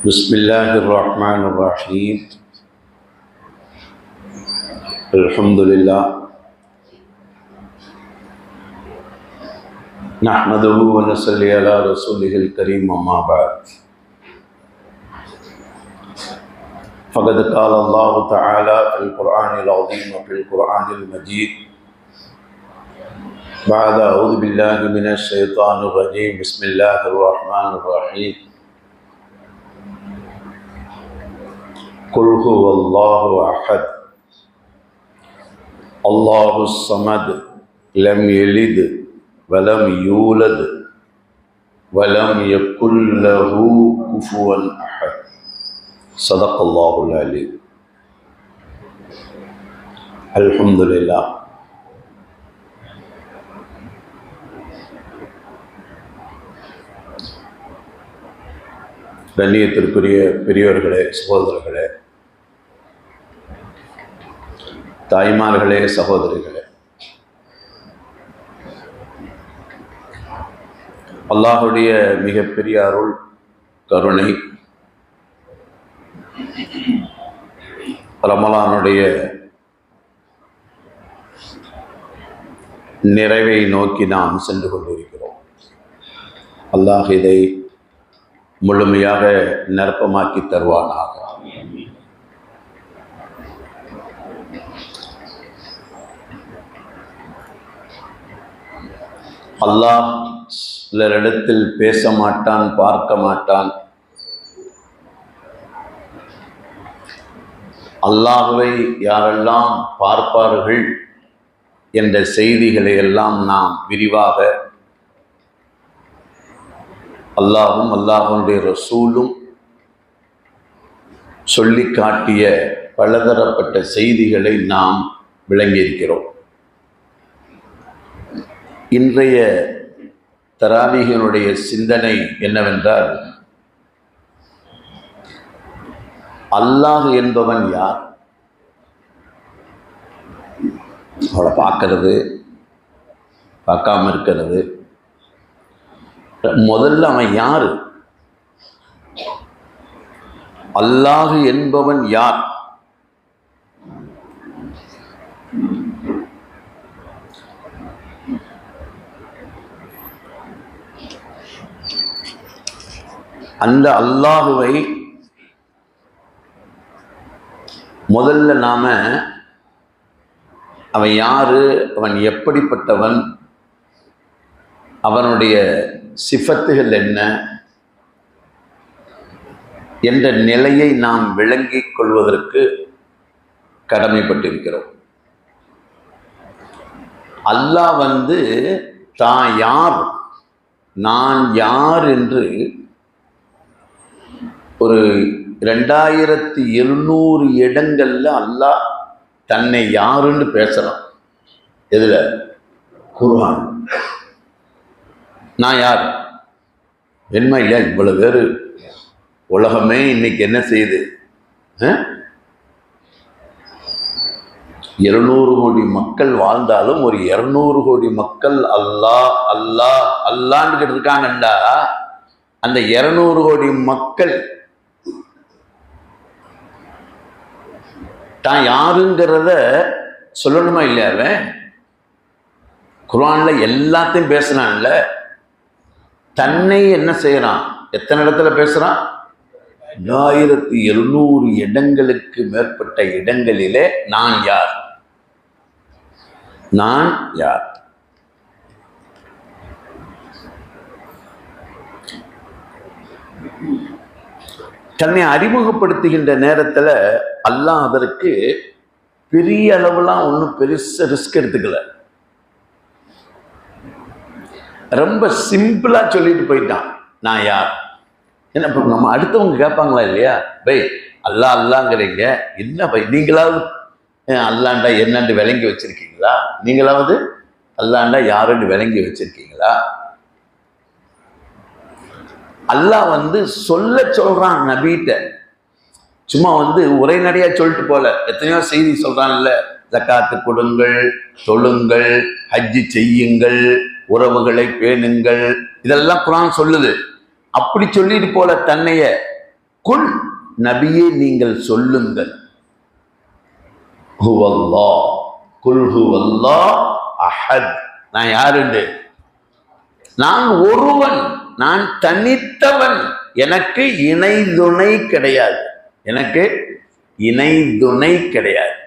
بسم الله الرحمن الرحيم. الحمد لله نحمده ونصلي على رسوله الكريم أما بعد فقد قال الله تعالى في القرآن العظيم وفي القرآن المجيد بعد أعوذ بالله من الشيطان الرجيم بسم الله الرحمن الرحيم قل هو الله أحد الله الصمد لم يلد ولم يولد ولم يكن له كفوا أحد صدق الله العليم. الحمد لله. கண்ணியத்திற்குரிய பெரியோர்களே, சகோதரர்களே, தாய்மார்களே, சகோதரிகளே, அல்லாஹுடைய மிகப்பெரிய அருள் கருணை ரமலானுடைய நிறைவை நோக்கி நாம் சென்று கொண்டிருக்கிறோம். அல்லாஹ் இதை முழுமையாக நிரப்பமாக்கி தருவானாக. அல்லாஹ் சிலரிடத்தில் பேச மாட்டான், பார்க்க மாட்டான். அல்லாஹ்வை யாரெல்லாம் பார்ப்பார்கள் என்ற செய்திகளை எல்லாம் நாம் விரிவாக அல்லாஹும் அல்லாஹுடைய ரசூலும் சொல்லி காட்டிய பலதரப்பட்ட செய்திகளை நாம் விளங்கியிருக்கிறோம். இன்றைய தராவீஹினுடைய சிந்தனை என்னவென்றால், அல்லாஹ் என்பவன் யார்? அவளை பார்க்கறது, பார்க்காம இருக்கிறது. முதல்ல அவன் யாரு? அல்லாஹ் என்பவன் யார்? அந்த அல்லாஹுவை முதல்ல நாம அவன் யாரு, அவன் எப்படிப்பட்டவன், அவனுடைய சிஃபத்துகள் என்ன என்ற நிலையை நாம் விளங்கிக் கொள்வதற்கு கடமைப்பட்டிருக்கிறோம். அல்லாஹ் தான் யார், நான் யார் என்று ஒரு 2700 இடங்கள்ல அல்லாஹ் தன்னை யாருன்னு பேசுறான். எதுல? குர்ஆன். நான் யார்? என்ன இல்லை, இவ்வளவு பேர் உலகமே இன்னைக்கு என்ன செய்யுது? 200 கோடி மக்கள் வாழ்ந்தாலும் ஒரு 200 கோடி மக்கள் அல்லாஹ் அல்லாஹ் அல்லான்னு இருக்காங்கண்டா, அந்த 200 கோடி மக்கள் தான் யாருங்கிறத சொல்லணுமா இல்லையா? அவன் குர்ஆன்ல எல்லாத்தையும் பேசுறான்ல, தன்னை என்ன செய்யறான்? எத்தனை இடத்துல பேசுறான்? 1700 இடங்களுக்கு மேற்பட்ட இடங்களிலே நான் யார், நான் யார். தன்னை அறிமுகப்படுத்துகின்ற நேரத்துல அல்லாஹ் அதற்கு பெரிய அளவுலாம் ஒன்றும் பெருசா ரிஸ்க் எடுத்துக்கல. ரொம்ப சிம்பிளா சொல்லிட்டு போயிட்டான், நான் யார். ஏன்னா இப்போ நம்ம அடுத்தவங்க கேட்பாங்களா இல்லையா, பை அல்லாஹ் அல்லாங்கிறீங்க, என்ன பை நீங்களாவது அல்லாண்டா என்னன்னு விளங்கி வச்சிருக்கீங்களா? நீங்களாவது அல்லாண்டா யாருன்னு விளங்கி வச்சிருக்கீங்களா? அல்லாஹ் சொல்ல சொல்றான் நபிட்ட. சும்மா உரைநடையா சொல்லிட்டு போல, எத்தனையோ செய்தி சொல்றான்ல. ஜக்காத்து கொடுங்கள், தொழுங்கள், ஹஜ்ஜி செய்யுங்கள், உறவுகளை பேணுங்கள், இதெல்லாம் குர்ஆன் சொல்லுது. அப்படி சொல்லிட்டு போல தன்னைய குல் நபியே நீங்கள் சொல்லுங்கள், ஹுவல்லாஹ், குல் ஹுவல்லாஹ் அஹத், நான் யாருண்டு? நான் ஒருவன், நான் தனித்தவன், எனக்கு இணை துணை கிடையாது, எனக்கு இணை துணை கிடையாது.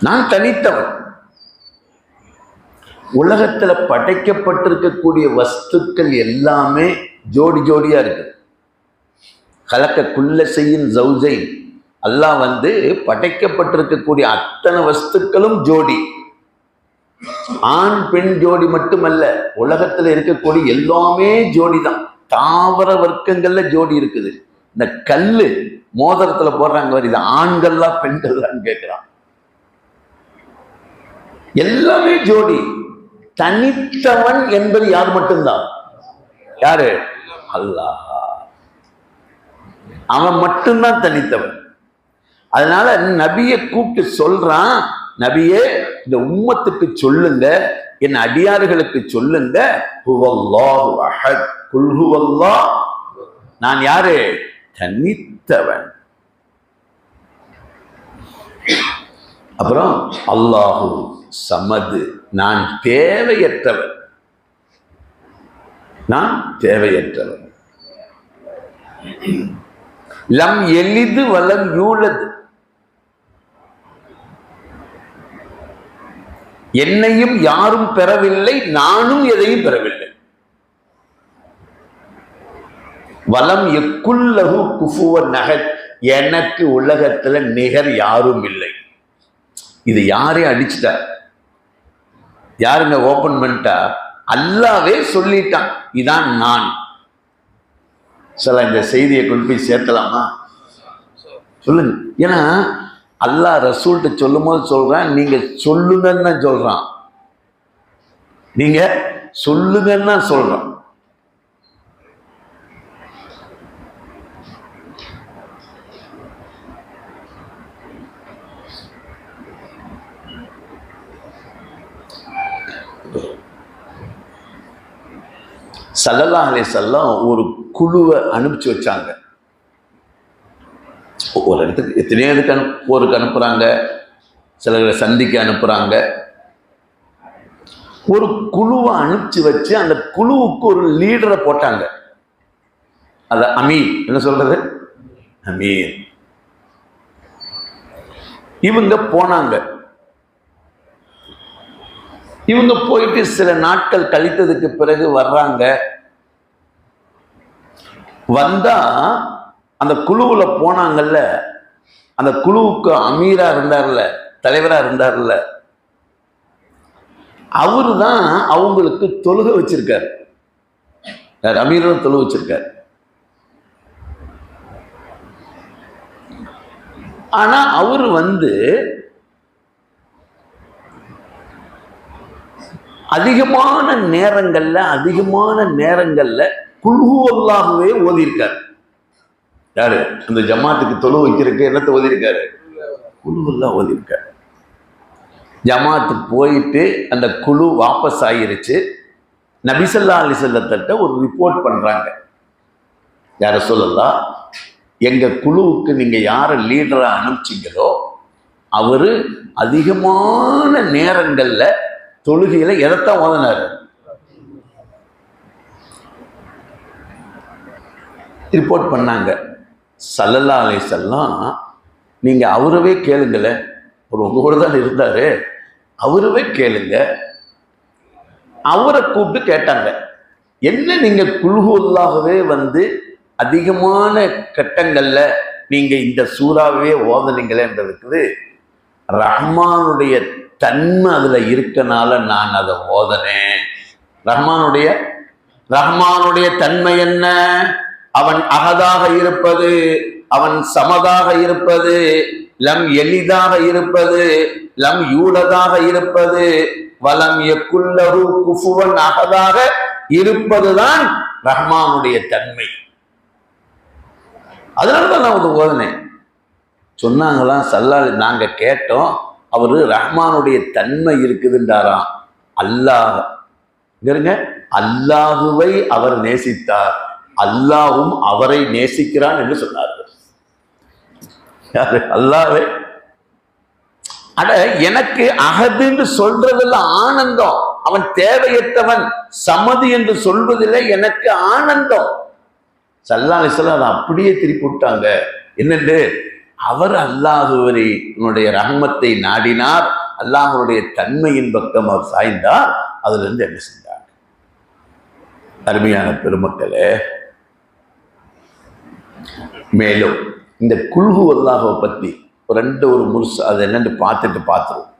நான் தனித்தவன். உலகத்துல படைக்கப்பட்டிருக்கக்கூடிய வஸ்துக்கள் எல்லாமே ஜோடி ஜோடியா இருக்கு. கலக்க குல்ல செய்யும் ஜௌஜை, அல்லாஹ் படைக்கப்பட்டிருக்கக்கூடிய அத்தனை வஸ்துக்களும் ஜோடி. ஆண் பெண் ஜோடி மட்டுமல்ல, உலகத்துல இருக்கக்கூடிய எல்லாமே ஜோடி தான். தாவர வர்க்கங்கள்ல ஜோடி இருக்குது. இந்த கல்லு மோதிரத்துல போடுறாங்க, இது ஆண்கள்லா பெண்கள்லான்னு கேட்கிறான். எல்லாமே ஜோடி. தனித்தவன் என்பது யார் மட்டும்தான்? யாரு? அல்லாஹ். அவன் மட்டும்தான் தனித்தவன். அதனால நபியை கூப்பிட்டு சொல்றான், நபியே இந்த உம்மத்துக்கு சொல்லுங்க, என் அடியார்களுக்கு சொல்லுங்க, ஹுவல்லாஹு அஹத், குல் ஹுவல்லாஹ், நான் யாரு? தனித்தவன். அப்புறம் அல்லாஹு சமது, நான் தேவையற்றவன், நான் தேவையற்றவன். லம் எலிது வலம் யூலது, என்னையும் யாரும் பெறவில்லை, நானும் எதையும் பெறவில்லை. வலம் எக்குல்லஹு குஃபுவன் நஹத், எனக்கு உலகத்துல நிகர் யாரும் இல்லை. இது யாரையும் அடிச்சுட்டா? யாருங்க ஓபன் பண்ணிட்டா? அல்லாவே சொல்லிட்டான், இதான் நான். சொல்ல இந்த செய்தியை கொண்டு போய் சேர்த்தலாமா? சொல்லுங்க. ஏன்னா அல்லாஹ் ரசூல்கிட்ட சொல்லும் போது சொல்றான், நீங்க சொல்லுங்கன்னு சொல்றான், நீங்க சொல்லுங்கன்னு சொல்றான். ஸல்லல்லாஹு அலைஹி வஸல்லம் ஒரு குழுவை அனுப்பிச்சு வச்சாங்க. ஒரு இடத்துக்கு எத்தனையோ இதுக்கு போருக்கு அனுப்புறாங்க, சிலர்களை சந்திக்க அனுப்புறாங்க. ஒரு குழுவை அனுப்பிச்சு வச்சு அந்த குழுவுக்கு ஒரு லீடரை போட்டாங்க. அத அமீர், என்ன சொல்றது? அமீர். இவங்க போனாங்க. இவங்க போயிட்டு சில நாட்கள் கழித்ததுக்கு பிறகு வர்றாங்க. வந்தா அந்த குழுவுல போனாங்கல்ல, அந்த குழுவுக்கு அமீரா இருந்தார்ல, தலைவரா இருந்தார்ல, அவரு தான் அவங்களுக்கு தொழுகை வச்சிருக்காரு. அமீரும் தொழுகை வச்சிருக்காரு. ஆனா அவரு அதிகமான நேரங்கள்ல குல்ஹு அல்லாஹ்வே ஓதியிருக்காரு. யாரு? அந்த ஜமாத்துக்கு தொழு வைக்கிறதுக்கு என்னத்தை ஓதியிருக்காரு? குல்ஹு அல்லாஹ் ஓதியிருக்காரு. ஜமாத்து போயிட்டு அந்த குழு வாபஸ் ஆகிருச்சு. நபி ஸல்லல்லாஹு அலைஹி வஸல்லம் ஒரு ரிப்போர்ட் பண்றாங்க. யா ரசூலல்லாஹ், எங்க குழுவுக்கு நீங்க யாரை லீடரா அனுப்பிச்சிங்களோ அவரு அதிகமான நேரங்கள்ல தொழுகையில எதைத்தான் ஓதினாரு? ரிப்போர்ட் பண்ணாங்க. ஸல்லல்லாஹு அலைஹி வஸல்லம், நீங்க அவரவே கேளுங்கள, ஒரு உங்க கூட தான் இருந்தாரு, அவரவே கேளுங்க. அவரை கூப்பிட்டு கேட்டாங்க, என்ன நீங்க குல்ஹு அல்லாஹ்வே அதிகமான கட்டங்கள்ல நீங்க இந்த சூறாவே ஓதனீங்களேன்றதுக்கு ரஹ்மானுடைய தன்மை அதுல இருக்கனால நான் அதை ஓதனேன். ரஹ்மானுடைய தன்மை என்ன? அவன் அகதாக இருப்பது, அவன் சமதாக இருப்பது, லம் எளிதாக இருப்பது, லம் யூலதாக இருப்பது, வலம் யக்குல்லஹு குஃபுவன் அகதாக இருப்பதுதான் ரஹ்மானுடைய தன்மை. அதனாலதான் நான் ஓதனேன். சொன்னாங்களாம் ஸல்லல்லாஹு, நாங்க கேட்டோம், அவரு ரஹ்மானுடைய தன்மை இருக்குதுன்றாராம். அல்லாஹ் அல்லாஹுவை அவர் நேசித்தார், அல்லாஹும் அவரை நேசிக்கிறான் என்று சொன்னார்கள். அல்லாஹ்வை அட எனக்கு அகதுன்னு சொல்றதுல ஆனந்தம், அவன் தேவையற்றவன் சமதி என்று சொல்வதில் எனக்கு ஆனந்தம். ஸல்லல்லாஹு அலைஹி வஸல்லம் அதை அப்படியே திருப்பி விட்டாங்க. என்னென்று அவர் அல்லாஹுவினுடைய ரஹ்மத்தை நாடினார், அல்லாஹுடைய தன்மையின் பக்கம் அவர் சாய்ந்தார். அதுல இருந்து என்ன செஞ்சாங்க? அருமையான பெருமக்களே, மேலும் இந்த குல்ஹு அல்லாஹ்வை பத்தி ஒரு முழுசு அது என்னன்னு பார்த்துருவோம்.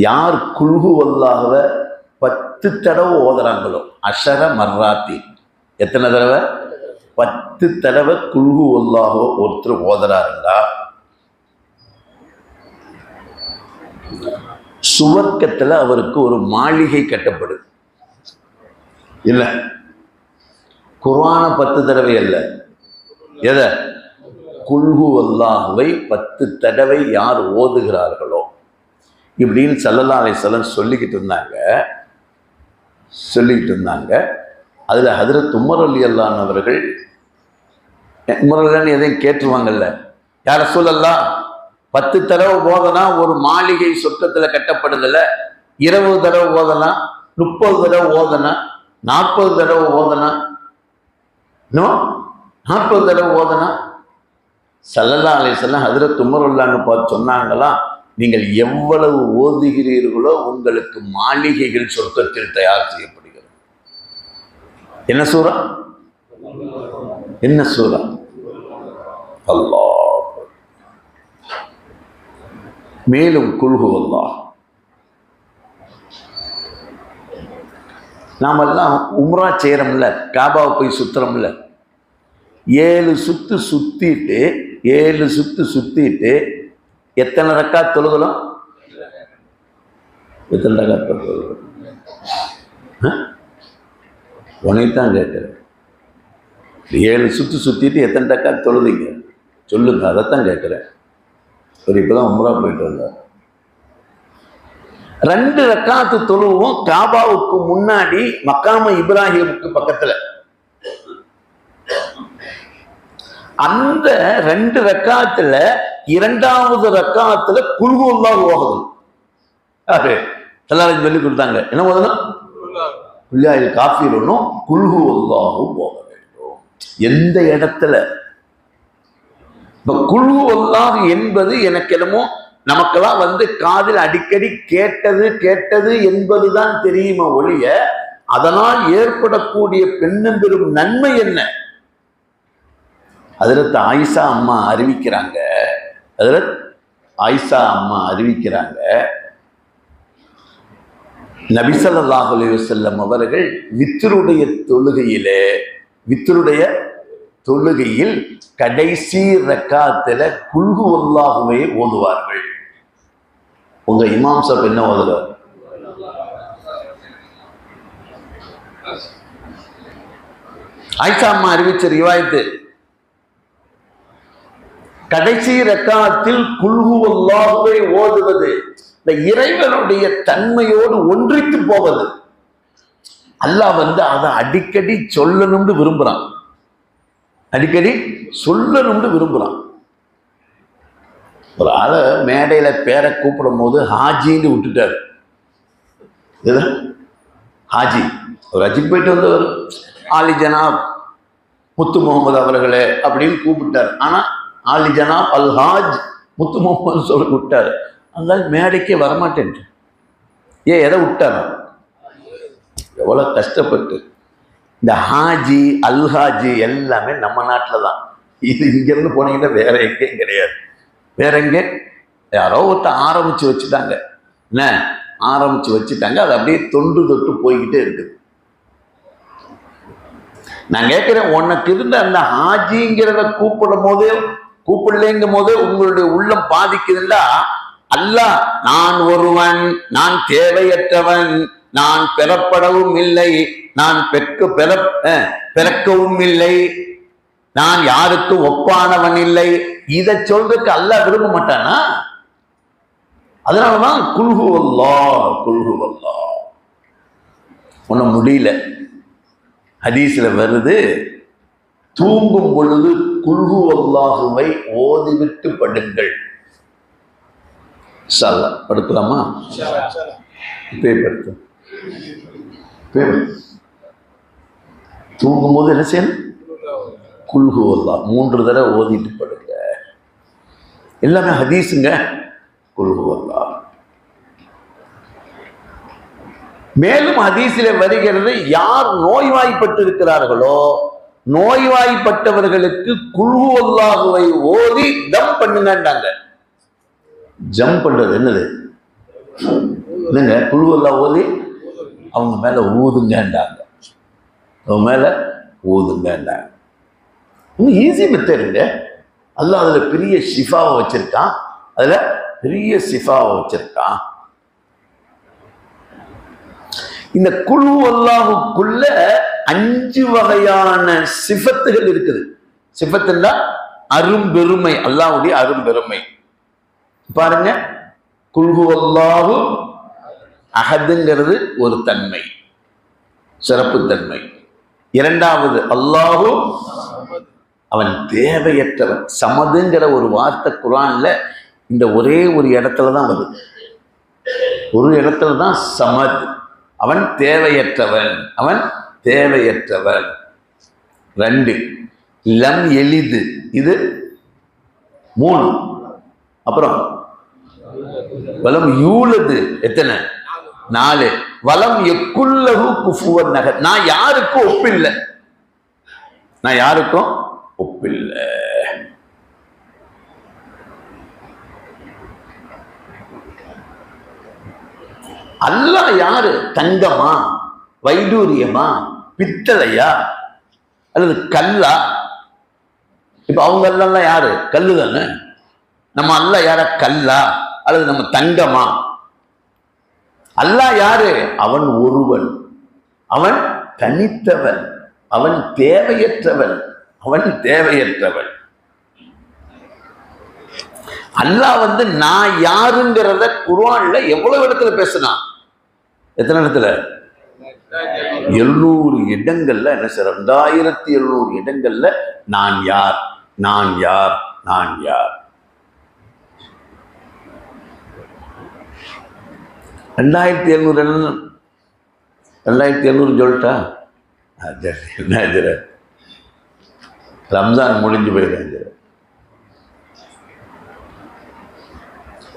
யார் குல்ஹு அல்லாஹ்வை 10 தடவை ஓதுறாங்களோ, அஷர மர்ராத்தி, எத்தனை தடவை? 10 தடவை குல்ஹு அல்லாஹ்வை ஒருத்தர் ஓதுறாருங்களா, சுவர்க்கத்துல அவருக்கு ஒரு மாளிகை கட்டப்படுது. இல்ல குர்ஆன 10 தடவை அல்ல, எதை? குல்ஹு அல்லாஹ்வை 10 தடவை யார் ஓதுகிறார்களோ இப்படின்னு ஸல்லல்லாஹு அலைஹி வஸல்லம் சொல்லிக்கிட்டு இருந்தாங்க. அதுல ஹஜ்ரத் உமர் ரலியல்லாஹு அன்ஹு அவர்கள், உமர் ரலியல்லாஹு எதையும் கேட்டுருவாங்கல்ல, யா ரசூலல்லாஹ் 10 தடவை ஓதனா ஒரு மாளிகை சொர்க்கத்துல கட்டப்படுதுல, 20 தடவை ஓதனா, 30 தடவை ஓதனா, 40 தடவை ஓதனா, 40 தடவை ஓதனா? ஸல்லல்லாஹு அலைஹி வஸல்லம் ஹஜ்ரத் உமர் ரலியல்லாஹு அன்ஹு பார்த்து சொன்னாங்களா, நீங்கள் எவ்வளவு ஓதுகிறீர்களோ உங்களுக்கு மாளிகைகள் சொர்க்கத்தில் தயார் செய்யப்படுகிறது. என்ன சூரா? என்ன சூரா? அல்லாஹ். மேலும் குல்ஹு அல்லாஹ், நாமெல்லாம் உம்ரா செய்யறோம்ல, காபாவை போய் சுத்துறோம்ல, 7 சுத்து சுத்திட்டு எத்தனை ரக்காத் தொழுகலாம்? எத்தனை ரக்காத் தொழுகலாம்? உனைத்தான் கேட்குறேன். 7 சுத்து சுத்திட்டு எத்தனை ரக்காத் தொழுதீங்க சொல்லுங்க, அதைத்தான் கேட்குறேன். ஒரு இப்பதான் உம்ரா போயிட்டு வந்தார். 2 ரக்காத்து தொழுவோம் காபாவுக்கு முன்னாடி மக்காம இப்ராஹிமுக்கு பக்கத்துல. அந்த 2 ரக்காத்துல 2வது ரக்காத்துல குல்ஹு அல்லாஹ் ஓதுது. யாரு? எல்லாரும் சொல்லி கொடுத்தாங்க. என்ன ஓதணும்? குல்யாயில் காஃபிரூனும் குல்ஹு அல்லாஹ் ஓத வேண்டும். எந்த இடத்துல? இப்ப குல்ஹு அல்லாஹ் என்பது எனக்கு என்னமோ நமக்கெல்லாம் காதில் அடிக்கடி கேட்டது என்பதுதான் தெரியுமா ஒழிய, அதனால் ஏற்படக்கூடிய பெண்ணும் நன்மை என்ன? ஹஜ்ரத் ஆயிஷா அம்மா அறிவிக்கிறாங்க, நபி ஸல்லல்லாஹு அலைஹி வஸல்லம் அவர்கள் வித்ருடைய தொழுகையில் கடைசி ரக்காத்துல குல்ஹு அல்லாஹ்வை ஓதுவார்கள். உங்க இமாம் சாப் என்ன ஓதுறார்? ஆயிஷா அம்மா அறிவிச்ச ரிவாயத்து, கடைசி ரக்காத்தில் குல்ஹு அல்லாஹ்வை ஓதுவது இந்த இறைவனுடைய தன்மையோடு ஒன்றித்து போவது. அல்லாஹ் அதை அடிக்கடி சொல்லணும்னு விரும்புறான். ஒரு ஆளை மேடையில பேரை கூப்பிடும் போது ஹாஜின்னு விட்டுட்டாரு. ஹாஜி ஒரு ஹஜ்ஜுக்கு போயிட்டு வந்தவர், ஆலி ஜனாப் முத்து முகமது அவர்களே அப்படின்னு கூப்பிட்டார். ஆனா ஆலி ஜனாப் அல் ஹாஜ் முத்து முகமது சொல்லி விட்டார். அதனால மேடைக்கே வரமாட்டேன். எதை விட்டாரா? எவ்வளவு கஷ்டப்பட்டு. இந்த ஹாஜி அல்ஹாஜி எல்லாமே நம்ம நாட்டில் தான். இது இங்கிருந்து போனீங்கன்னா வேற எங்கேயும் கிடையாது. வேற எங்கே யாரோ ஒருத்தர் ஆரம்பிச்சு வச்சுட்டாங்க. அது அப்படியே தொண்டு தொட்டு போய்கிட்டே இருக்குது. நான் கேட்கிறேன், உனக்கு இருந்த அந்த ஹாஜிங்கிறத கூப்பிடலைங்கும் போதே உங்களுடைய உள்ளம் பாதிக்குதுல்ல. அல்லாஹ் நான் ஒருவன், நான் தேவையற்றவன், நான் பெறப்படவும் இல்லை, நான் பிறக்கவும் இல்லை, நான் யாருக்கும் ஒப்பானவன் இல்லை, இதை சொல்றதுக்கு அல்லாஹ் விரும்ப மாட்டானா? அதனாலதான் குல்ஹு அல்லாஹ் குல்ஹு அல்லாஹ். ஒன்றும் முடியல. ஹதீஸ்ல வருது, தூங்கும் பொழுது குல்ஹு அல்லாஹுவை ஓதிவிட்டு படுங்கள். படுக்கலாமா? படுத்து தூங்கும் போது என்ன செய்யணும்? குல்ஹு அல்லாஹ் 3 தடவை ஓதிட்டு படுங்க. எல்லாமே ஹதீஸுங்க. குல்ஹு அல்லாஹ். மேலும் ஹதீஸிலே வருகிறது, யார் நோய்வாய்ப்பட்டு இருக்கிறார்களோ நோய்வாய்ப்பட்டவர்களுக்கு குல்ஹு அல்லாஹுவை ஓதி தம் பண்ணுங்கன்றாங்க. ஜம் பண்றது என்னது? என்னங்க? குல்ஹு அல்லாஹ் ஓதி அவங்க மேல ஊதுங்கன்றாங்க. அவங்க மேல ஊதுங்கன்றாங்க. இன்னும் ஈஸி மெத்தடுங்க. அல்லாஹ் அதுல பெரிய ஷிஃபாவை வச்சிருக்கான். அதுல பெரிய ஷிஃபாவை வச்சிருக்கான். இந்த குல்ஹு அல்லாஹுக்குள்ள 5 வகையான சிஃபத்துகள் இருக்குது. சிஃபத்துன்னா அரும்பெருமை, அல்லாஹ்வுடைய அரும்பெருமை. பாருங்க, குல்ஹு அல்லாஹு அஹதுங்கிறது ஒரு தன்மை, சிறப்பு தன்மை. இரண்டாவது அல்லாஹு அவன் தேவையற்றவன். சமதுங்கிற ஒரு வார்த்தை குர்ஆன்ல இந்த ஒரே ஒரு இடத்துல தான் வருது. ஒரு இடத்துல தான் சமத். அவன் தேவையற்றவன், அவன் தேவையற்றவன். 2 லம் எலிது, இது 3. அப்புறம் வலம் யூலது எத்தனை? 4. வலம் எக்குல்லஹு குஃபுவன் நஹத், நான் யாருக்கும் ஒப்பில்லை, நான் யாருக்கும் ஒப்பில்லை. அல்லாஹ் யாரு? தங்கமா, வைடூரியமா, பித்தளையா, அல்லது கல்லா? இப்ப அவங்க எல்லாம் யாரு? கல்லு தானே. நம்ம அல்லாஹ் யார? கல்லா அல்லது நம்ம தங்கமா? அல்லாஹ் யாரு? அவன் ஒருவன், அவன் தனித்தவன், அவன் தேவையற்றவன், அவன் தேவையற்றவன். அல்லாஹ் நான் யாருங்கிறத குர்ஆன்ல எவ்வளவு இடத்துல பேசினான்? எத்தனை இடத்துல? 700 இடங்கள்ல. என்ன சார்? 2700 இடங்கள்ல நான் யார், நான் யார், நான் யார். 2700 சொல்லிட்டா என்ன? ரம்ஜான் முடிஞ்சு போயிடுறாங்க.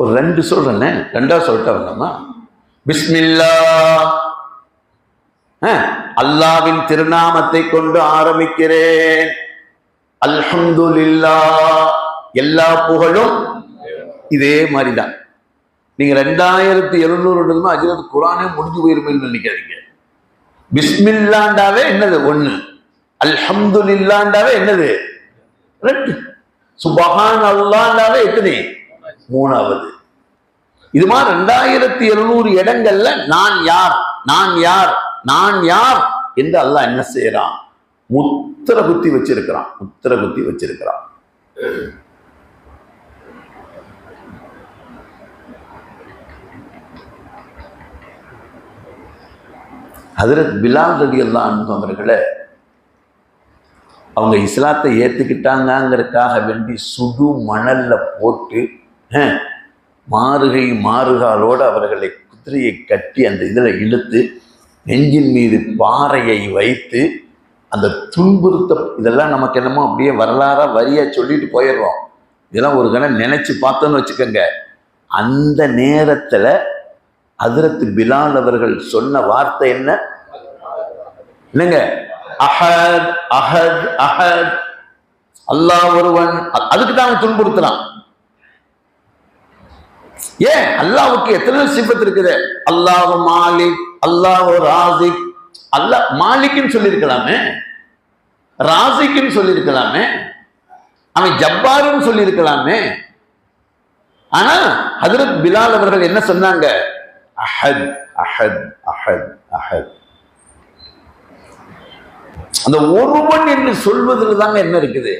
ஒரு 2 சொல்றேன்னே, 2ஆ சொல்லிட்டா வேண்டாமா? பிஸ்மில்லா, அல்லாவின் திருநாமத்தை கொண்டு ஆரம்பிக்கிறேன். அல்ஹம்துலில்லாஹ், எல்லா புகழும். இதே மாதிரிதான் நீங்க 2700 அஜிரத் குர்ஆனே முடிஞ்சு போயிருமேன்னு நினைக்காதீங்க. பிஸ்மில்லாண்டாவே என்னது? 1. அல்ஹம்துலில்லாண்டாவே என்னது? 2. சுபஹான் அல்லாஹ்ண்டாவே எத்தனை? 3வது. இது மாதிரி 2700 இடங்கள்ல நான் யார், நான் யார், நான் யார் என்று அல்லாஹ் என்ன செய்யறான்? முத்திர குத்தி வச்சிருக்கிறான், முத்திர குத்தி வச்சிருக்கிறான். ஹஜ்ரத் பிலால் ரலியல்லாஹு அன்ஹு அவர்களை அவங்க இஸ்லாத்தை ஏத்துக்கிட்டாங்கிறதுக்காக வேண்டி சுடு மணல்ல போட்டு மாறுகை மாறுகாலோடு அவர்களை குதிரையை கட்டி அந்த இதில் இழுத்து நெஞ்சின் மீது பாறையை வைத்து அந்த துன்புறுத்த, இதெல்லாம் நமக்கு என்னமோ அப்படியே வரலாறா வரியா சொல்லிட்டு போயிடுறோம். இதெல்லாம் ஒரு கணம் நினைச்சு பார்த்தோன்னு வச்சுக்கோங்க. அந்த நேரத்தில் ஹஜ்ரத் பிலால் அவர்கள் சொன்ன வார்த்தை என்ன? என்னங்க? அஹத் அஹத் அஹத், அல்லாஹ் ஒருவன். அதுக்கு தான் துன்புறுத்தலாம். ஏன்? அல்லாஹ்வுக்கு எத்தனை சிஃபத் இருக்குது? அல்லாஹ் மாலிக், அல்லாஹ் ராசிக். அல்லாஹ் மாலிக்னு சொல்லியிருக்கலாமே, ராசிக்னு சொல்லியிருக்கலாமே, அவன் ஜப்பாருன்னு சொல்லியிருக்கலாமே. ஆனா ஹஜ்ரத் பிலால் அவர்கள் என்ன சொன்னாங்க? அஹத் அஹத் அஹத் அஹத். அந்த ஒருவன் என்று சொல்வதில் தாங்க என்ன இருக்குது?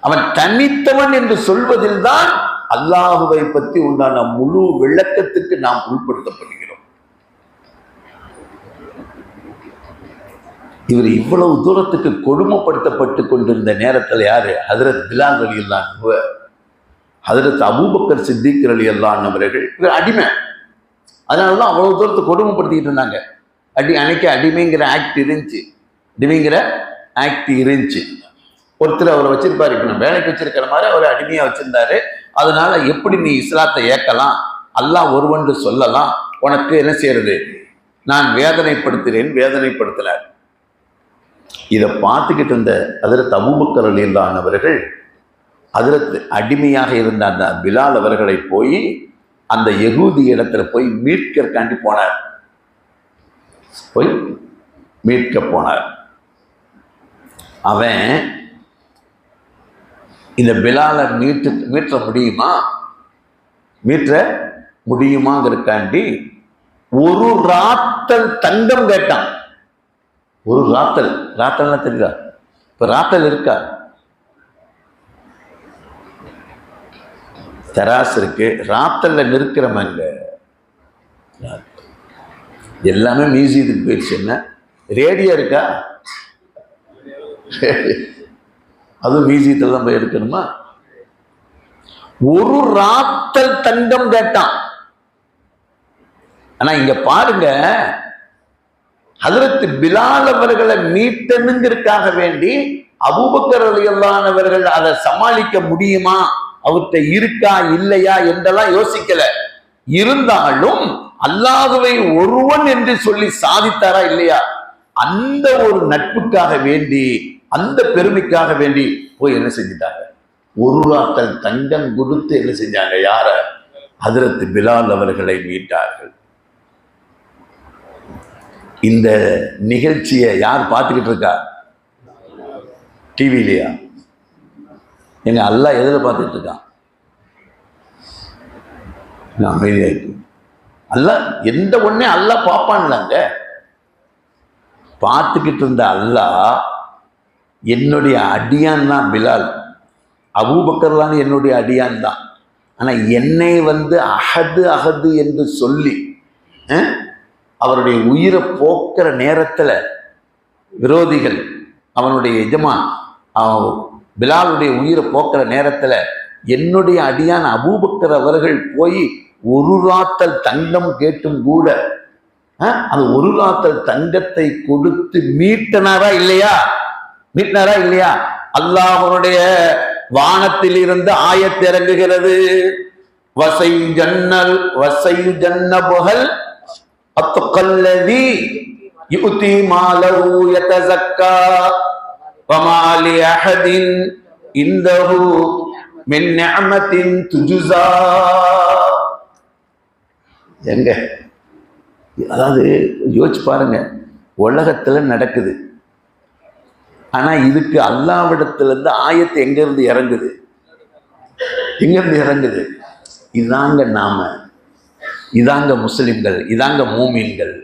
அவன் தனித்தவன் என்று சொல்வதில் தான் அல்லாஹுவை பற்றி உண்டான முழு விளக்கத்துக்கு நாம் உட்படுத்தப்படுகிறோம். இவர் இவ்வளவு தூரத்துக்கு கொடுமைப்படுத்தப்பட்டு கொண்டிருந்த நேரத்தில் யாரு? ஹதரத் பிலால் ரலியல்லாஹு அன்ஹு, ஹதரத் அபூபக்கர் சித்திக் ரலியல்லாஹு அன்ஹு அவர்கள் இவர் அடிமை. அதனாலதான் அவ்வளவு தூரத்தை கொடுமைப்படுத்திக்கிட்டு இருந்தாங்க. அன்னைக்கு அடிமைங்கிற ஆக்ட் இருந்துச்சு. ஒருத்தர் அவரை வச்சிருப்பாரு, இப்ப நான் வேலைக்கு வச்சிருக்கிற மாதிரி அவரை அடிமையா வச்சிருந்தாரு. அதனால எப்படி நீ இஸ்லாத்தை ஏற்கலாம், அல்லாஹ் ஒருவன் சொல்லலாம், உனக்கு என்ன செய்யறது, நான் வேதனைப்படுத்தினார். இதை பார்த்துக்கிட்டு இருந்த ஹதரத் அபூபக்கர் ரலியல்லாஹு அன்ஹு அவர்கள் ஹதரத் அடிமையாக இருந்த அந்த பிலால் அவர்களை போய் அந்த யகூதி இடத்துல போய் மீட்கற்காண்டி போனார். அவன் இந்த பிலாலை மீட்ட முடியுமாங்கிறக்காண்டி ஒரு ராத்தல் தங்கம் கேட்டான். ஒரு ராத்தல்னா தெரியுதா? இப்ப ராத்தல் இருக்கா? தராசு இருக்கு, ராத்தல்ல நிற்கிறவங்க எல்லாமே மியூசியத்துக்கு போயிடுச்சு. என்ன ரேடியோ இருக்கா? அதுவும் மியூசியத்தில் தான் போய் எடுக்கணுமா? ஒரு ராத்தல் தங்கம் கேட்டான். ஆனா இங்க பாருங்க, ஹதரத் பிலால் அவர்களை மீட்டனுங்கிறதுக்காக வேண்டி அபூபக்கர் ரலியல்லாஹு அன்ஹு அவர்கள் அதை சமாளிக்க முடியுமா, அவர்கிட்ட இருக்கா இல்லையா என்றெல்லாம் யோசிக்கல. இருந்தாலும் அல்லாஹ்வை ஒருவன் என்று சொல்லி சாதித்தாரா இல்லையா? அந்த ஒரு நட்புக்காக வேண்டி, அந்த பெருமைக்காக வேண்டி போய் என்ன செஞ்சிட்டாங்க, ஒரு ராத்தல் தங்கம் கொடுத்து என்ன செஞ்சாங்க, யார? ஹதரத் பிலால் அவர்களை மீட்டார்கள். இந்த நிகழ்ச்சியை யார் பார்த்துக்கிட்டு இருக்கா? டிவிலையா? எங்க அல்லாஹ் எதில் பார்த்துட்டு இருக்கான்? அமைதியாயிட்டு அல்லாஹ் எந்த ஒண்ணே அல்லாஹ் பார்ப்பான்லாங்க. பார்த்துக்கிட்டு இருந்த அல்லாஹ் என்னுடைய அடியான் தான் பிலால், அபூபக்கர்லாம் என்னுடைய அடியான் தான். ஆனா என்னை அஹது என்று சொல்லி அவருடைய உயிரை போக்குற நேரத்தில் விரோதிகள், அவனுடைய எஜமான் பிலாலுடைய உயிரை போக்குற நேரத்தில் என்னுடைய அடியான் அபூபக்கர் அவர்கள் போய் ஒரு ராத்தல் தங்கம் கேட்டும் கூட அந்த ஒரு ராத்தல் தங்கத்தை கொடுத்து மீட்டனாரா இல்லையா? அல்லாஹ்வுடைய வானத்தில் இருந்து ஆயத்து இறங்குகிறது. வசை ஜன்னபுகல் அத்துகல்லதி யுதி மாலஹு யதஸக்கா வமா லி அஹதின் இந்தஹு மின் நிஅமத்தின் துஜ்ஸா. எங்க, அதாவது யோசிச்சு பாருங்க, உலகத்துல நடக்குது. ஆனா இதுக்கு அல்லாஹ்விடத்திலிருந்து ஆயத்து எங்க இருந்து இறங்குது? இதாங்க நாம, இதாங்க முஸ்லிம்கள், இதாங்க மூமீன்கள்.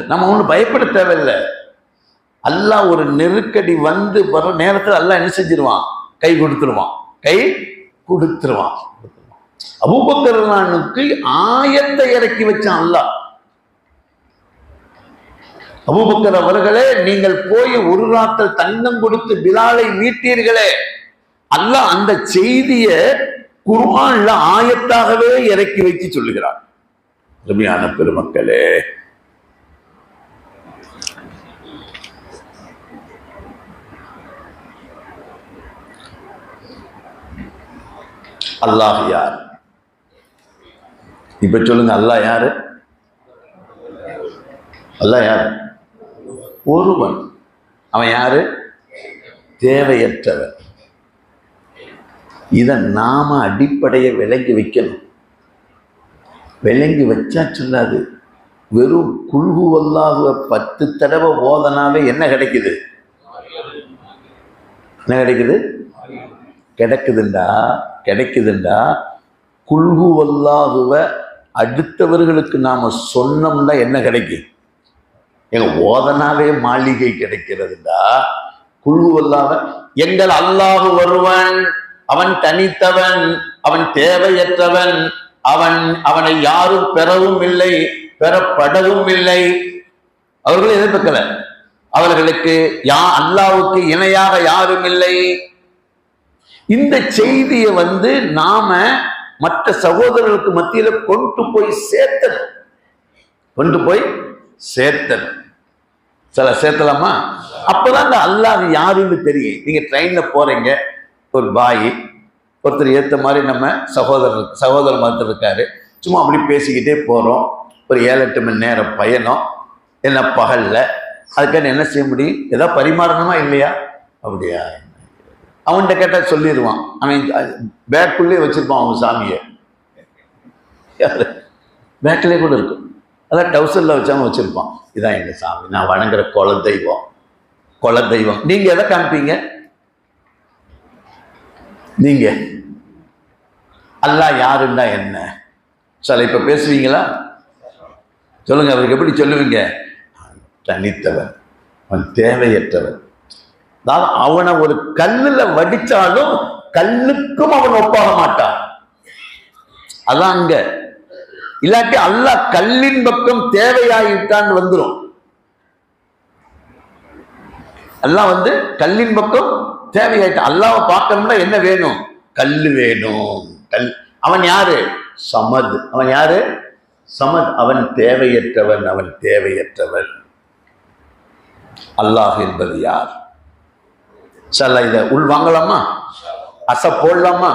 நம்ம ஒன்றும் பயப்பட தேவையில்லை. அல்லாஹ் ஒரு நெருக்கடி வர நேரத்தில் அல்லாஹ் என்ன செஞ்சிருவான்? கை கொடுத்துருவான். அபூபக்கருக்கு ஆயத்தை இறக்கி வச்சான் அல்லாஹ். அபூபக்கர் அவர்களே, நீங்கள் போய் ஒரு ராத்தல் தங்கம் கொடுத்து பிலாலை மீட்டீர்களே, அல்லாஹ் அந்த செய்திய குர்ஆன்ல ஆயத்தாகவே இறக்கி வைத்து சொல்லுகிறார். அருமையான பெருமக்களே, அல்லாஹ் யார்? இப்ப சொல்லுங்க, அல்லாஹ் யாரு? ஒருவன். அவன் யாரு? தேவையற்றவன். இதை நாம அடிப்படையை விளங்கி வைக்கணும். விளங்கி வச்சா சொல்லாது. வெறும் குல்ஹு வல்லாஹுவ 10 தடவை ஓதனாவே என்ன கிடைக்குது? கிடைக்குதுண்டா குல்ஹு வல்லாஹுவ அடுத்தவர்களுக்கு நாம சொன்னோம்னா என்ன கிடைக்கும்? எங்க ஓதனாவே மாளிகை கிடைக்கிறதுடா. குல்ஹு வல்லாஹுவ எங்கள் அல்லாஹ் ஒருவன், அவன் தனித்தவன், அவன் தேவையற்றவன், அவனை யாரும் பெறவும் இல்லை, பெறப்படவும் இல்லை. அவர்கள் எதிர்பார்க்கல, அவர்களுக்கு அல்லாஹ்வுக்கு இணையாக யாரும் இல்லை. இந்த செய்தியை நாம மற்ற சகோதரர்களுக்கு மத்தியில கொண்டு போய் சேர்த்தணும். சில சேர்த்தலாமா? அப்பதான் இந்த அல்லாஹ் யாருன்னு தெரியும். நீங்க ட்ரெயின்ல போறீங்க, ஒரு பாய் ஒருத்தர் ஏத்த மாதிரி நம்ம சகோதர மதத்தில் இருக்காரு, சும்மா அப்படி பேசிக்கிட்டே போறோம். ஒரு 7-8 மணி நேரம் பயணம், என்ன பகல்ல, அதுக்கான என்ன செய்ய முடியும்? ஏதாவது பரிமாறணுமா இல்லையா? அப்படியா? அவன்கிட்ட கேட்டா சொல்லிடுவான். அவன் பேக்குள்ளே வச்சிருப்பான் அவங்க சாமியை, பேக்கிலே கூட இருக்கும். அதான் டவுசர்ல வச்சாலும் வச்சிருப்பான். இதான் எங்க சாமி, நான் வணங்குற குல தெய்வம். நீங்க எதை காமிப்பீங்க? நீங்க அல்லாஹ் யாருன்னா என்ன சார் இப்ப பேசுவீங்களா? சொல்லுங்க, அவருக்கு எப்படி சொல்லுவீங்க? தனித்தவன், அவன் தேவையற்றவன். அதாவது அவனை ஒரு கல்லுல வடிச்சாலும் கல்லுக்கும் அவன் ஒப்பாக மாட்டான். அதான் அங்க. இல்லாட்டி அல்லாஹ் கல்லின் பக்கம் தேவையாயிட்டான்னு வந்துடும். அல்லாஹ் கல்லின் பக்கம் தேவையாயிட்டான். அல்லாஹ்வை பார்க்கணும்னா என்ன வேணும்? கல்லு வேணும். அவன் யாரு? சமத். அவன் யாரு? சமத். அவன் தேவையற்றவன். அல்லாஹ் என்பது யார்? சல்ல இதை உள் வாங்கலாமா? போடலாமா?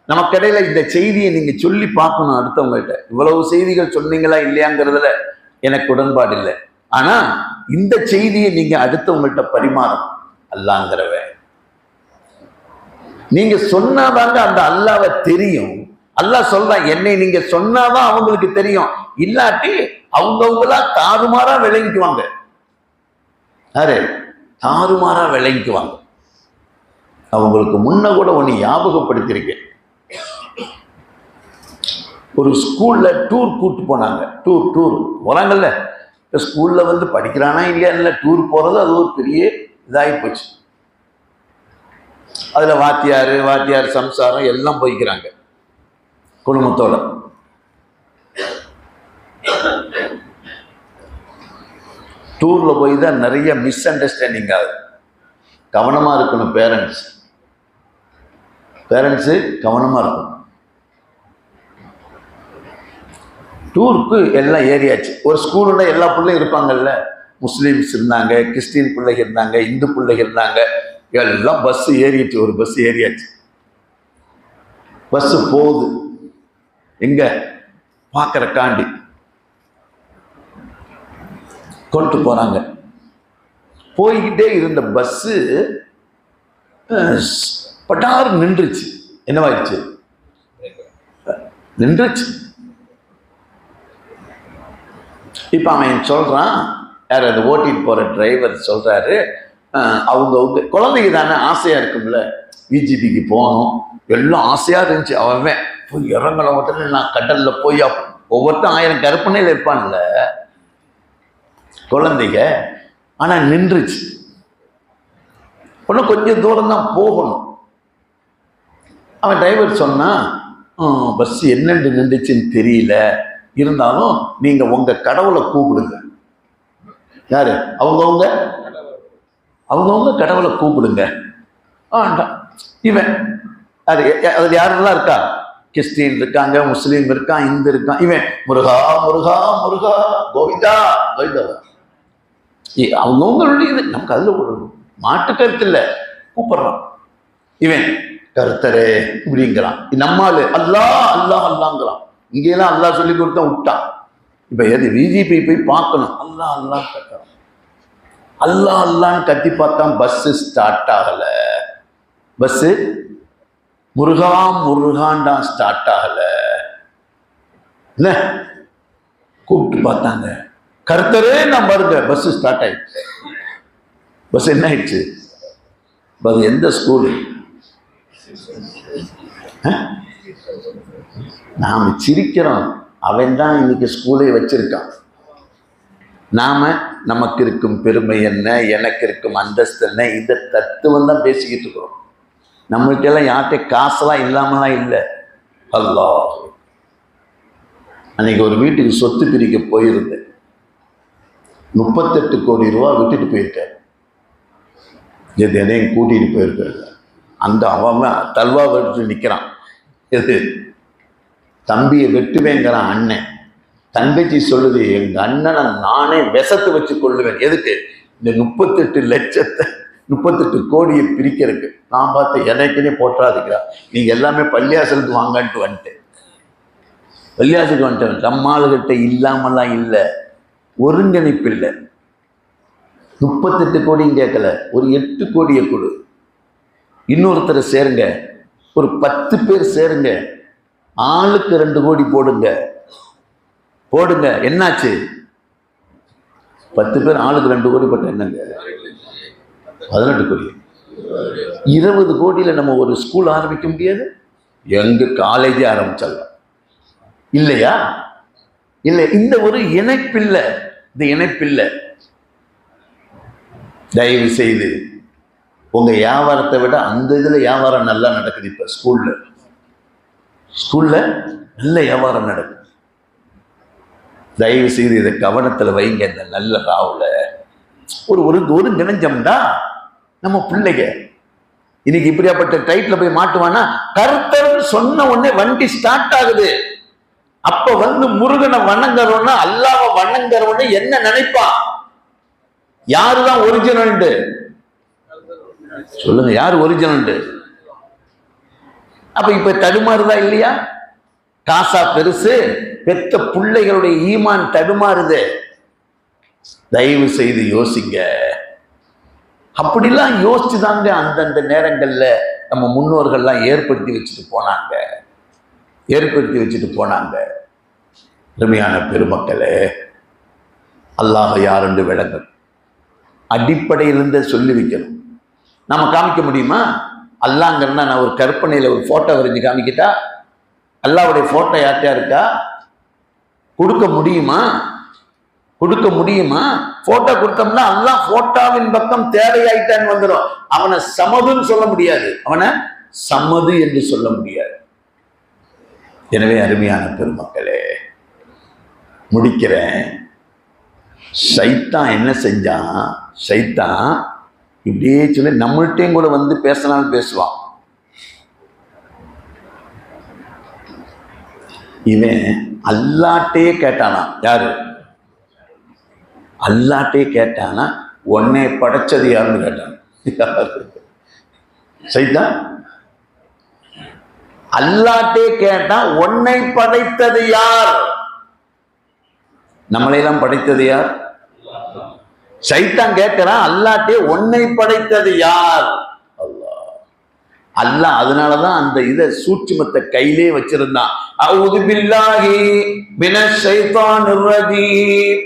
நமக்கிடையில இந்த செய்தியை நீங்க சொல்லி பார்க்கணும் அடுத்தவங்ககிட்ட. இவ்வளவு செய்திகள் சொன்னீங்களா இல்லையாங்கிறதுல எனக்கு உடன்பாடு இல்லை. ஆனா இந்த செய்தியை நீங்க அடுத்தவங்கள்ட்ட பரிமாறணும். அல்லாஹ்ங்கிறவன் நீங்க சொன்னாதாங்க அந்த அல்லாஹ்வை தெரியும். அல்லாஹ் சொல்றான், என்னை நீங்க சொன்னாதான் அவங்களுக்கு தெரியும், இல்லாட்டி அவங்கவுங்களா தாறுமாறா விளங்கிக்குவாங்க. தாறுமாறா விளங்கிக்குவாங்க. அவங்களுக்கு முன்ன கூட ஒண்ணு ஞாபகப்படுத்திருக்கேன். ஒரு ஸ்கூல்ல டூர் கூட்டு போனாங்க. டூர் போறாங்கல்ல, ஸ்கூல்ல படிக்கிறானா இல்லையா இல்லை, டூர் போறது அது ஒரு பெரிய இதாகி போச்சு. அதுல வாத்தியார் சம்சாரம் எல்லாம் போய்க்கிறாங்க குடும்பத்தோட. டூர்ல போய் தான் நிறைய மிஸ் அண்டர்ஸ்டாண்டிங் ஆகுது. கவனமா இருக்கணும். பேரண்ட்ஸு கவனமா இருக்கணும். டூருக்கு எல்லாம் ஏறியாச்சு. ஒரு ஸ்கூல்ல எல்லா பிள்ளையும் இருப்பாங்கல்ல, முஸ்லீம்ஸ் இருந்தாங்க, கிறிஸ்டின் பிள்ளைகள் இருந்தாங்க, இந்து பிள்ளைகள் இருந்தாங்க, எல்லாம் பஸ் ஏறியாச்சு. ஒரு பஸ் ஏறியாச்சு. பஸ் போகுது எங்க பார்க்கறக்காண்டி கொண்டு போறாங்க. போய்கிட்டே இருந்த பஸ்ஸு பட்டாறு நின்றுச்சு. என்னவாயிடுச்சு? நின்றுச்சு. இப்ப அவன் சொல்றான், யார் அது ஓட்டிட்டு போற டிரைவர் சொல்றாரு, அவங்க குழந்தைங்க தானே ஆசையா இருக்கும்ல, பிஜிபிக்கு போகணும், எல்லாம் ஆசையா இருந்துச்சு. அவன் போய் இறங்கல ஒருத்தர், நான் கடல்ல போய் ஒவ்வொருத்தரும் 1000 கற்பனையில் இருப்பான்ல குழந்தைங்க. ஆனா நின்றுச்சு. இன்னும் கொஞ்சம் தூரம் தான் போகணும். அவன் டிரைவர் சொன்னா, பஸ் என்னென்று நின்றுச்சுன்னு தெரியல, இருந்தாலும் நீங்க உங்க கடவுளை கூப்பிடுங்க. யாரு? அவங்கவுங்க கடவுளை கூப்பிடுங்க. இவன் அதுல யாரெல்லாம் இருக்கா? கிறிஸ்டின் இருக்காங்க, முஸ்லீம் இருக்கான், இந்து இருக்கான். இவன் முருகா முருகா முருகா, கோவிந்தா கோவிந்தா. அவங்கவுங்களுடைய இது நமக்கு அதுல ஒரு மாட்டு கருத்து இல்லை, கூப்பிடுறான். இவன் கருத்தரே இப்படிங்கிறான். நம்மால் அல்லாங்கிறான். இங்கெல்லாம் அல்லா சொல்லி கொடுத்தா விட்டான். இப்ப எது பிஜேபி போய் பார்க்கணும், அல்லா கத்துறான். அல்லான்னு கத்தி பார்த்தான். பஸ் ஸ்டார்ட் ஆகல. பஸ் முருகாண்டா ஸ்டார்ட் ஆகல. என்ன கூப்பிட்டு பார்த்தாங்க, கருத்தரே நான் பாருங்க, பஸ் ஸ்டார்ட் ஆயிடுச்சு. பஸ் என்ன ஆயிடுச்சு? எந்த ஸ்கூலு? நாம சிரிக்கிறோம், அவன் தான் இன்னைக்கு ஸ்கூலே வச்சிருக்கான். நமக்கு இருக்கும் பெருமை என்ன, எனக்கு இருக்கும் அந்தஸ்து என்ன, இந்த தத்துவம் தான் பேசிக்கிட்டு இருக்கிறோம். நம்மள்ட்ட எல்லாம் யார்கிட்ட காசெல்லாம் இல்லாமலாம் இல்லை. அல்லாஹ். அன்னைக்கு ஒரு வீட்டுக்கு சொத்து பிரிக்க போயிருந்தேன். 38 கோடி ரூபா விட்டுட்டு போயிருக்காரு. எதையும் கூட்டிகிட்டு போயிருக்காரு. அந்த அவன் தல்வா வெட்டு நிற்கிறான். எது தம்பியை வெட்டுவேங்கிறான் அண்ணன். தங்கச்சி சொல்லுது, எங்கள் அண்ணனை நானே விஷத்தை வச்சு கொள்ளுவேன். எதுக்கு? இந்த 38 லட்சத்தை 38 கோடியை பிரிக்கிறதுக்கு. நான் பார்த்து எனக்குன்னே போட்டுறாதுக்கிறா. நீங்கள் எல்லாமே பள்ளியாசலுக்கு வாங்கன்ட்டு வந்துட்டேன். பள்ளியாசலுக்கு வந்துட்டேன். நம்மாளுகிட்ட இல்லாமலாம் இல்லை, ஒருங்கிணைப்பு இல்லை. 38 கோடியும் கேட்கல, ஒரு 8 கோடியை கொடு. இன்னொருத்தரை சேருங்க, ஒரு 10 பேர் சேருங்க, ஆளுக்கு 2 கோடி போடுங்க. என்னாச்சு? 10 பேர் ஆளுக்கு 2 கோடி போட்ட என்னங்க? 18 கோடி. 20 கோடியில் நம்ம ஒரு ஸ்கூல் ஆரம்பிக்க முடியாது? எங்க காலேஜே ஆரம்பிச்சிடலாம் இல்லையா? இல்லை, இந்த ஒரு இணைப்பில்லை. இந்த இணைப்பில்லை. தயவு செய்து உங்க வியாபாரத்தை விட அந்த இதுல வியாபாரம் நல்லா நடக்குது. இப்ப ஸ்கூல்ல நல்ல வியாபாரம் நடக்குது. தயவு செய்து இதை கவனத்துல வைங்க. இந்த நல்ல ராவுல ஒரு ஒரு ஒரு நினைஞ்சோம்டா நம்ம பிள்ளைங்க இன்னைக்கு இப்படியாப்பட்ட டைட்ல போய் மாட்டுவானா? கர்த்தர் சொன்ன உடனே வண்டி ஸ்டார்ட் ஆகுது. அப்ப முருகனை வணங்குறவன அல்லாஹ்வை வணங்குறவன என்ன நினைப்பான்? யாருதான் ஒரிஜினல்? சொல்லுங்க, யாரு ஒரிஜினல்? அப்ப இப்ப தடுமாறுதா இல்லையா? காசா பெருசு, பெத்த பிள்ளைகளுடைய ஈமான் தடுமாறுது. தயவு செய்து யோசிங்க. அப்படிலாம் யோசிச்சுதாங்க அந்தந்த நேரங்கள்ல நம்ம முன்னோர்கள்லாம் ஏற்படுத்தி வச்சுட்டு போனாங்க. அருமையான பெருமக்களே, அல்லாஹ் யாருன்னு விளங்கும். அடிப்படையிலிருந்து சொல்லி வைக்கணும். நம்ம காமிக்க முடியுமா? அல்லாங்கன்னா நான் ஒரு கற்பனையில் ஒரு போட்டோ வரைஞ்சி காமிக்கிட்டா அல்லாவுடைய போட்டோ யார்கிட்டயா இருக்கா? கொடுக்க முடியுமா? போட்டோ கொடுத்தோம்னா அல்லாஹ் போட்டோவின் பக்கம் தேவையாயிட்டான்னு வந்துடும். அவனை சமதுன்னு சொல்ல முடியாது, அவனை சம்மது என்று சொல்ல முடியாது. எனவே அருமையான பெருமக்களே, முடிக்கிறேன். சைத்தான் என்ன செஞ்சான்? சைத்தான் இப்படியே சொல்லி நம்மள்கிட்டையும் கூட பேசினாலும் பேசுவான். இவன் அல்லாட்டே கேட்டானா? யாரு? அல்லாட்டே கேட்டானா உன்னை படைச்சது யாருன்னு கேட்டான். சைத்தான் அல்லாட்டே கேட்டா உன்னை படைத்தது யார்? நம்மளையெல்லாம் படைத்தது யார்? சைத்தான் கேட்கிறான் அல்லாட்டே உன்னை படைத்தது யார்? அல்லாஹ். அதனாலதான் அந்த இதை சூட்சுமத்தை கையிலே வச்சிருந்தான். அஊது பில்லாஹி மினஷ் ஷைத்தானிர் ரஜீம்.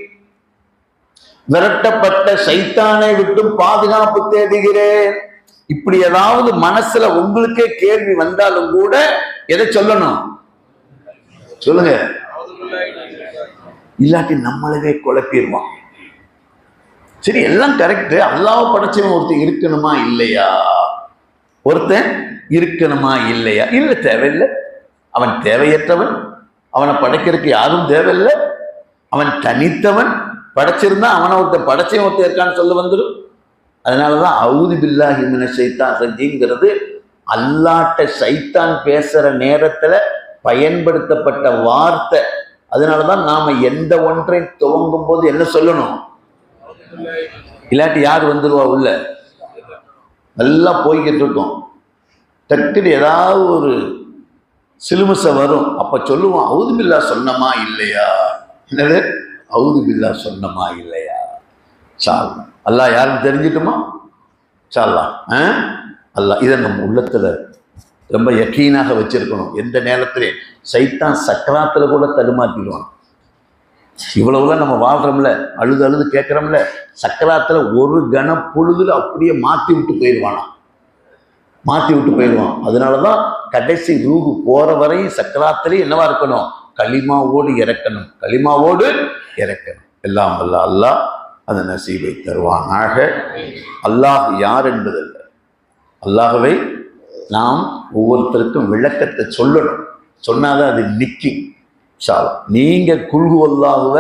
விரட்டப்பட்ட சைத்தானை விட்டு பாதுகாப்பு தேடுகிறேன். இப்படி ஏதாவது மனசுல உங்களுக்கே கேள்வி வந்தாலும் கூட எதை சொல்லணும்? சொல்லுங்க. இல்லாட்டி நம்மளவே குழப்பிடுவான். சரி, எல்லாம் கரெக்ட். அல்லாஹ் படைச்சவன் ஒருத்தன் இருக்கணுமா இல்லையா? இல்ல, தேவையில்லை. அவன் தேவையற்றவன். அவனை படைக்கிறதுக்கு யாரும் தேவையில்லை. அவன் தனித்தவன். படைச்சிருந்தா அவனை படைச்சவன் ஒருத்தன் இருக்கான்னு சொல்ல வந்துடும். அதனாலதான் அஊது பில்லாஹி மினஷ் ஷைத்தானிர் ரஜீம்ங்கிறது அல்லாட்ட சைத்தான் பேசுற நேரத்துல பயன்படுத்தப்பட்ட வார்த்தை. அதனாலதான் நாம எந்த ஒன்றை துவங்கும் போது என்ன சொல்லணும்? இல்லாட்டி யார் வந்துருவா உள்ள? நல்லா போய்கிட்டு இருக்கோம். டக்குனு ஏதாவது ஒரு சிலுமிசை வரும். அப்ப சொல்லுவோம், அஊது பில்லாஹ் சொன்னமா இல்லையா? என்னது? அஊது பில்லாஹ் சொன்னமா இல்லையா? சால் அல்லாஹ் யாருன்னு தெரிஞ்சிட்டுமா? சால்லா அல்லாஹ். இதை நம்ம உள்ளத்துல ரொம்ப யக்கீனாக வச்சிருக்கணும். எந்த நேரத்திலே சைத்தான் சக்கராத்துல கூட தடுமாற்றிடுவான். இவ்வளவுதான் நம்ம வாழ்றோம்ல, அழுது கேட்கிறோம்ல, சக்கராத்துல ஒரு கன பொழுதுல அப்படியே மாற்றி விட்டு போயிடுவான். அதனாலதான் கடைசி ரூஹு போற வரையும் சக்கராத்திலே என்னவா இருக்கணும்? களிமாவோடு இறக்கணும். எல்லாம் அல்லாஹ் அந்த நசீபை தருவானாக. அல்லாஹ் யார் என்பதல்ல, அல்லாஹ்வை நாம் ஒவ்வொருத்தருக்கும் விளக்கத்தை சொல்லணும். சொன்னாதான் அது நிற்கும். நீங்கள் குல்ஹுவல்லாஹுவ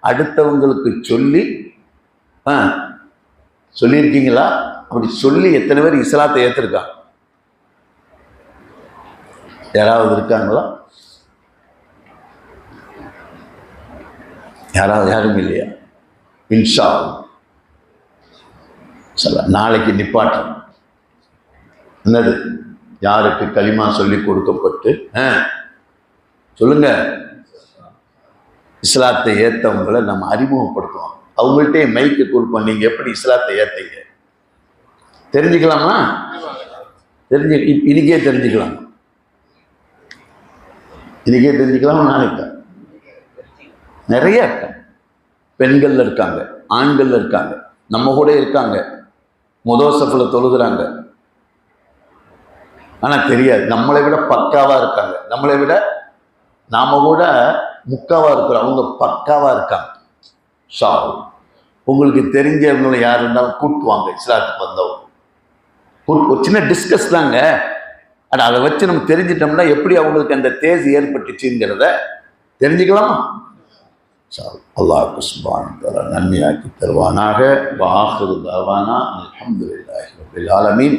அடுத்தவங்களுக்கு சொல்லியிருக்கீங்களா? அப்படி சொல்லி எத்தனை பேர் இஸ்லாத்தை ஏற்றிருக்காங்க? யாராவது இருக்காங்களா? யாரும் இல்லையா? இன்ஷா அல்லாஹ் நாளைக்கு நிப்பாட்டம். என்னது? யாருக்கு களிமா சொல்லி கொடுக்கப்பட்டு சொல்லுங்க, இஸ்லாத்தை ஏற்றவங்களை நம்ம அறிமுகப்படுத்துவோம். அவங்கள்ட்டே மைக்கு கொடுப்போம். நீங்கள் எப்படி இஸ்லாத்தை ஏற்றீங்க தெரிஞ்சுக்கலாமா? இன்னைக்கே தெரிஞ்சுக்கலாம். நாளைக்கு நிறைய இருக்காங்க. பெண்கள் இருக்காங்க, ஆண்கள் இருக்காங்க, நம்ம கூட இருக்காங்க, முதோசஃபில் தொழுகிறாங்க. ஆனால் தெரியாது. நம்மளை விட பக்காவாக இருக்காங்க. நம்மளை விட நாம கூட முக்காவாக இருக்கிறோம். அவங்க பக்காவாக இருக்காங்க. உங்களுக்கு தெரிஞ்சவங்களை யார் இருந்தாலும் கூட்டுவாங்க. இஸ்லாத்துக்கு வந்தவங்க ஒரு சின்ன டிஸ்கஸ் தாங்க. ஆனால் அதை வச்சு நம்ம தெரிஞ்சிட்டோம்னா எப்படி அவங்களுக்கு அந்த தேதி ஏற்பட்டுச்சுங்கிறத தெரிஞ்சுக்கலாமா? அல்லாஹ் சுப்ஹானஹு வ தஆலா நன்மையாக்கி தருவானாக. வ ஆகிரு தஅவானா அல்ஹம்துலில்லாஹி ரப்பில் ஆலமீன்.